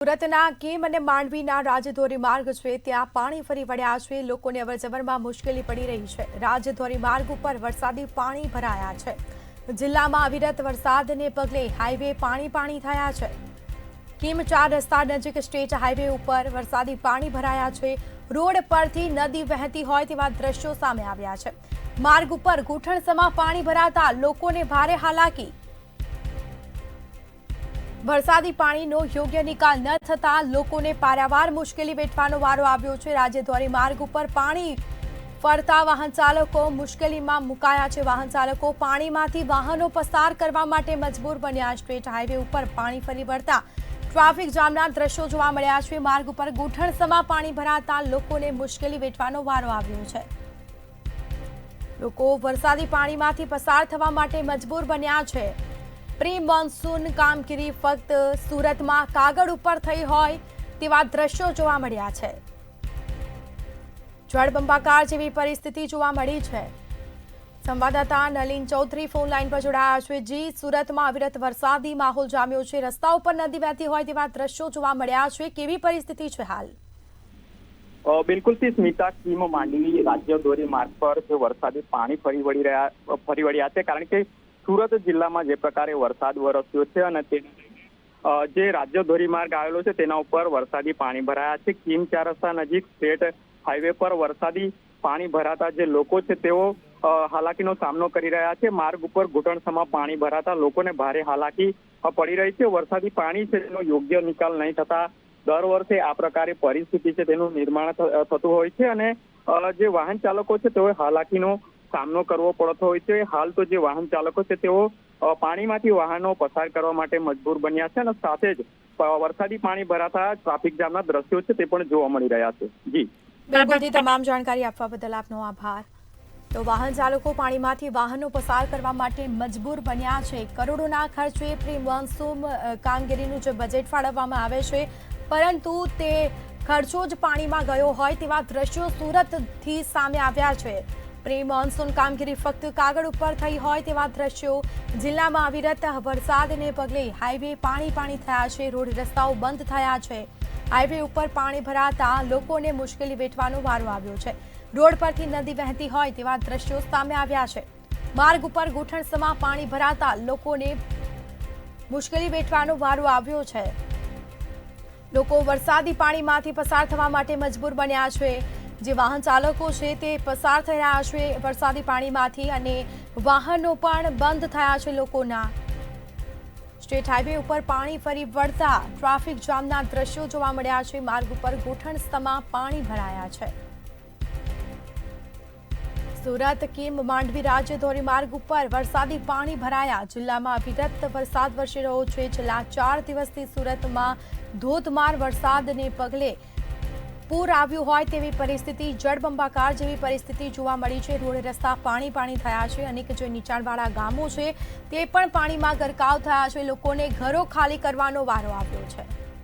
સુરતના કીમ અને માંડવીના રાજદ્વારી માર્ગ છે ત્યાં પાણી ફરી વળ્યા છે। લોકોને અવરજવરમાં મુશ્કેલી પડી રહી છે। રાજદ્વારી માર્ગ ઉપર વરસાદી પાણી ભરાયા છે। જિલ્લામાં અવિરત વરસાદને પગલે હાઈવે પાણી થયા છે। કીમ 4 રસ્તા નજીક સ્ટેટ હાઈવે ઉપર વરસાદી પાણી ભરાયા છે। રોડ પરથી નદી વહેતી હોય તેવા દ્રશ્યો સામે આવ્યા છે। માર્ગ ઉપર ઘૂંટણસમા પાણી ભરાતા લોકોને ભારે હાલાકી। વરસાદી પાણીનો યોગ્ય નિકાલ ન થતા લોકોને પારાવાર મુશ્કેલી વેઠવાનો વારો આવ્યો છે। રાજદ્વારી માર્ગ ઉપર પાણી ફરતા વાહન ચાલકો મુશ્કેલીમાં મુકાયા છે। વાહન ચાલકો પાણીમાંથી વાહનો પસાર કરવા માટે મજબૂર બન્યા। સ્ટેટ હાઈવે ઉપર પાણી ફરી વળતા ટ્રાફિક જામના દ્રશ્યો જોવા મળ્યા છે। માર્ગ ઉપર ઘૂંટણસમા પાણી ભરાતા લોકોને મુશ્કેલી વેઠવાનો વારો આવ્યો છે। લોકો વરસાદી પાણીમાંથી પસાર થવા માટે મજબૂર બન્યા છે। પ્રી મોન્સૂન કામગીરી ફક્ત સુરતમાં કાગળ ઉપર થઈ હોય તેવા દ્રશ્યો જોવા મળ્યા છે। જળબંબાકાર જેવી પરિસ્થિતિ જોવા મળી છે। સંવાદદાતા નલિન ચૌધરી ફોન લાઈન પર જોડાયા છે। જી, સુરતમાં અવિરત વરસાદી માહોલ જામ્યો છે। રસ્તા ઉપર નદી વહેતી હોય તેવા દ્રશ્યો જોવા મળ્યા છે। કેવી પરિસ્થિતિ છે હાલ? બિલકુલ થી સ્મિતા, કીમ માંડવી રાજદ્વારી માર્ગ પર જે વરસાદી પાણી ફરી વળ્યા છે, કારણ કે સુરત જિલ્લામાં જે પ્રકારે વરસાદ વરસ્યો છે અને જે રાજદ્વારી માર્ગ આવેલો છે તેના ઉપર વરસાદી પાણી ભરાયા છે। કીમ 4 રસ્તા નજીક સ્ટેટ હાઈવે પર વરસાદી પાણી ભરાતા જે લોકો છે તેઓ હાલાકીનો સામનો કરી રહ્યા છે। માર્ગ ઉપર ઘૂંટણસમા પાણી ભરાતા લોકોને ભારે હાલાકી પડી રહી છે। વરસાદી પાણી છે તેનો યોગ્ય નિકાલ નહીં થતા દર વર્ષે આ પ્રકારે પરિસ્થિતિ છે તેનું નિર્માણ થતું હોય છે અને જે વાહન ચાલકો છે તેઓ હાલાકીનો સામનો કરવો પડતો હોય છે। હાલ તો જે વાહન ચાલકો છે તેઓ પાણીમાંથી વાહનો પસાર કરવા માટે મજબૂર બન્યા છે અને સાથે જ વરસાદી પાણી ભરાતા ટ્રાફિક જામના દ્રશ્યો છે તે પણ જોવા મળી રહ્યા છે। જી બિલકુલ, તમામ જાણકારી આપવા બદલ આપનો આભાર। તો વાહન ચાલકો પાણીમાંથી વાહનો પસાર કરવા માટે મજબૂર બન્યા છે। કરોડોના ખર્ચે પ્રી મોન્સૂન કામગીરીનું જે બજેટ ફાળવવામાં આવે છે, પરંતુ તે ખર્ચો જ પાણીમાં ગયો હોય તેવા દ્રશ્યો સુરતથી સામે આવ્યા છે। પ્રી મોન્સૂન કામગીરી ફક્ત કાગળ ઉપર થઈ હોય તેવા દ્રશ્યો। જિલ્લામાં અવિરત વરસાદને પગલે હાઈવે પાણી થયા છે। રોડ રસ્તાઓ બંધ થયા છે। હાઈવે ઉપર પાણી ભરાતા લોકોને મુશ્કેલી વેઠવાનો વારો આવ્યો છે। રોડ પરથી નદી વહેતી હોય તેવા દ્રશ્યો સામે આવ્યા છે। માર્ગ ઉપર ઘૂંટણસમા પાણી ભરાતા લોકોને મુશ્કેલી વેઠવાનો વારો આવ્યો છે। લોકો વરસાદી પાણીમાંથી પસાર થવા માટે મજબૂર બન્યા છે। જે વાહન ચાલકો છે તે પસાર થઈ રહ્યા છે વરસાદી પાણીમાંથી અને વાહનો પણ બંધ થયા છે લોકોના। સ્ટેટ હાઈવે ઉપર પાણી ફરી વળતા ટ્રાફિક જામના દ્રશ્યો જોવા મળ્યા છે। માર્ગ ઉપર ઘૂંટણસમા પાણી ભરાયા છે। સુરત કીમ માંડવી રાજદ્વારી માર્ગ ઉપર વરસાદી પાણી ભરાયા। જિલ્લામાં અવિરત વરસાદ વરસી રહ્યો છે। છેલ્લા 4 દિવસથી સુરતમાં ધોધમાર વરસાદને પગલે પૂર આવ્યું હોય તેવી પરિસ્થિતિ, જળબંબાકાર જેવી પરિસ્થિતિ જોવા મળી છે। રોડ રસ્તા પાણી થયા છે। અનેક જે નીચાણવાળા ગામો છે તે પણ પાણીમાં ગરકાવ થયા છે। લોકોને ઘરો ખાલી કરવાનો વારો આવ્યો છે।